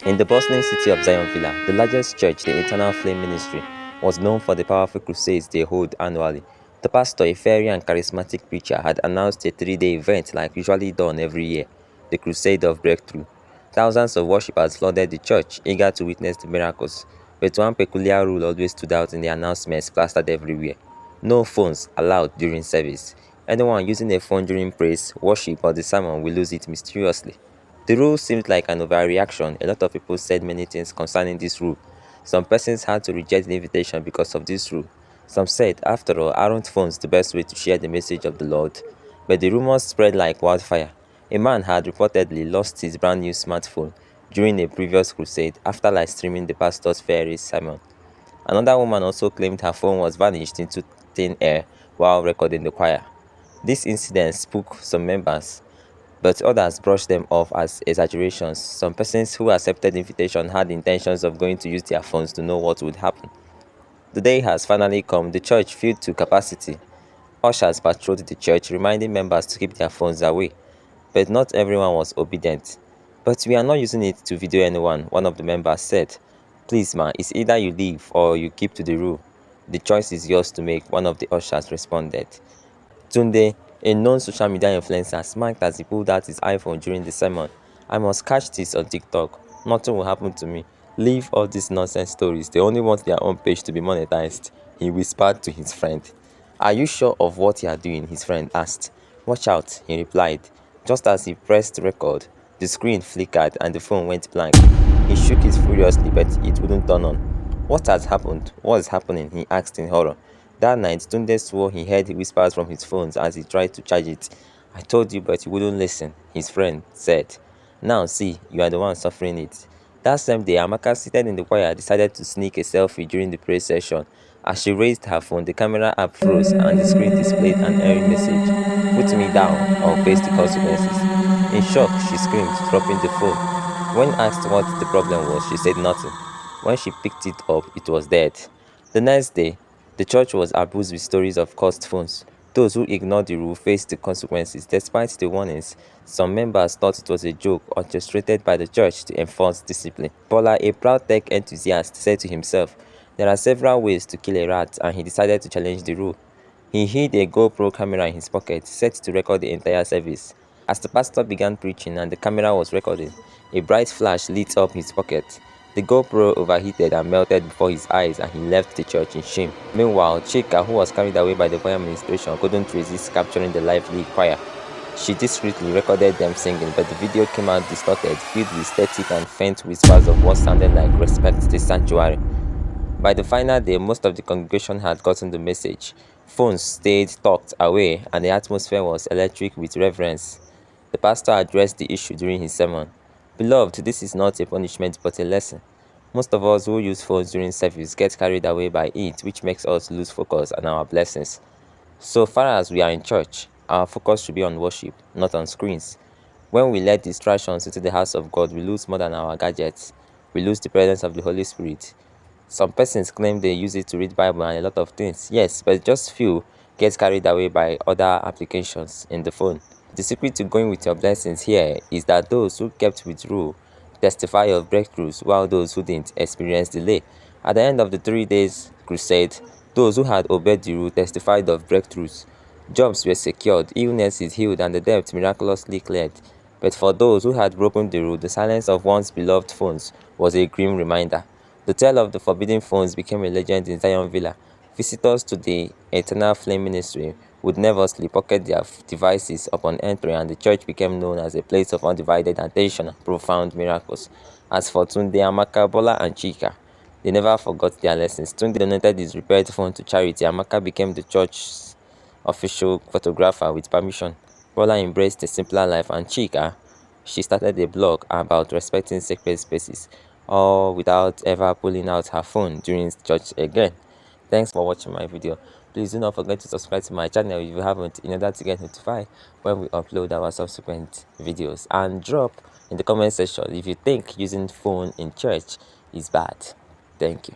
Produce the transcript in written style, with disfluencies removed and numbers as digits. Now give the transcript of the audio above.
In the bustling city of Zion Villa, the largest church, the Eternal Flame Ministry, was known for the powerful crusades they hold annually. The pastor, a fiery and charismatic preacher, had announced a 3-day event like usually done every year, the Crusade of Breakthrough. Thousands of worshippers flooded the church, eager to witness the miracles, but one peculiar rule always stood out in the announcements plastered everywhere. No phones allowed during service. Anyone using a phone during praise, worship, or the sermon will lose it mysteriously. The rule seemed like an overreaction. A lot of people said many things concerning this rule. Some persons had to reject the invitation because of this rule. Some said, after all, aren't phones the best way to share the message of the Lord? But the rumors spread like wildfire. A man had reportedly lost his brand new smartphone during a previous crusade after live streaming the pastor's fairy sermon. Another woman also claimed her phone was vanished into thin air while recording the choir. This incident spooked some members, but others brushed them off as exaggerations. Some persons who accepted the invitation had intentions of going to use their phones to know what would happen. The day has finally come, the church filled to capacity. Ushers patrolled the church, reminding members to keep their phones away. But not everyone was obedient. "But we are not using it to video anyone," one of the members said. "Please ma, it's either you leave or you keep to the rule. The choice is yours to make," one of the ushers responded. Tunde, a known social media influencer, smirked as he pulled out his iPhone during the sermon. "I must catch this on TikTok. Nothing will happen to me. Leave all these nonsense stories. They only want their own page to be monetized," he whispered to his friend. "Are you sure of what you are doing?" his friend asked. "Watch out," he replied. Just as he pressed record, the screen flickered and the phone went blank. He shook it furiously, but it wouldn't turn on. "What has happened? What is happening?" he asked in horror. That night, Tunde swore he heard whispers from his phones as he tried to charge it. "I told you, but you wouldn't listen," his friend said. "Now see, you are the one suffering it." That same day, Amaka, seated in the choir, decided to sneak a selfie during the prayer session. As she raised her phone, the camera app froze and the screen displayed an error message: "Put me down or face the consequences." In shock, she screamed, dropping the phone. When asked what the problem was, she said nothing. When she picked it up, it was dead. The next day, the church was abuzed with stories of cursed phones. Those who ignored the rule faced the consequences. Despite the warnings, some members thought it was a joke orchestrated by the church to enforce discipline. Bola, a proud tech enthusiast, said to himself, "There are several ways to kill a rat," and he decided to challenge the rule. He hid a GoPro camera in his pocket, set to record the entire service. As the pastor began preaching and the camera was recording, a bright flash lit up his pocket. The GoPro overheated and melted before his eyes, and he left the church in shame. Meanwhile, Chika, who was carried away by the choir administration, couldn't resist capturing the lively choir. She discreetly recorded them singing, but the video came out distorted, filled with static and faint whispers of what sounded like "respect the sanctuary." By the final day, most of the congregation had gotten the message. Phones stayed tucked away, and the atmosphere was electric with reverence. The pastor addressed the issue during his sermon. "Beloved, this is not a punishment but a lesson. Most of us who use phones during service get carried away by it, which makes us lose focus on our blessings. So far as we are in church, our focus should be on worship, not on screens. When we let distractions into the house of God, we lose more than our gadgets. We lose the presence of the Holy Spirit." Some persons claim they use it to read Bible and a lot of things. Yes, but just few get carried away by other applications in the phone. The secret to going with your blessings here is that those who kept with rule testify of breakthroughs, while those who didn't experience delay. At the end of the 3 days crusade, those who had obeyed the rule testified of breakthroughs. Jobs were secured, illnesses healed, and the debt miraculously cleared. But for those who had broken the rule, the silence of once beloved phones was a grim reminder. The tale of the forbidden phones became a legend in Zion Villa. Visitors to the Eternal Flame Ministry would nervously pocket their devices upon entry, and the church became known as a place of undivided attention and profound miracles. As for Tunde, Amaka, Bola, and Chika, they never forgot their lessons. Tunde donated his repaired phone to charity. Amaka became the church's official photographer with permission. Bola embraced a simpler life, and Chika, she started a blog about respecting sacred spaces, all without ever pulling out her phone during church again. Thanks for watching my video. Please do not forget to subscribe to my channel if you haven't, in order to get notified when we upload our subsequent videos. And drop in the comment section if you think using phone in church is bad. Thank you.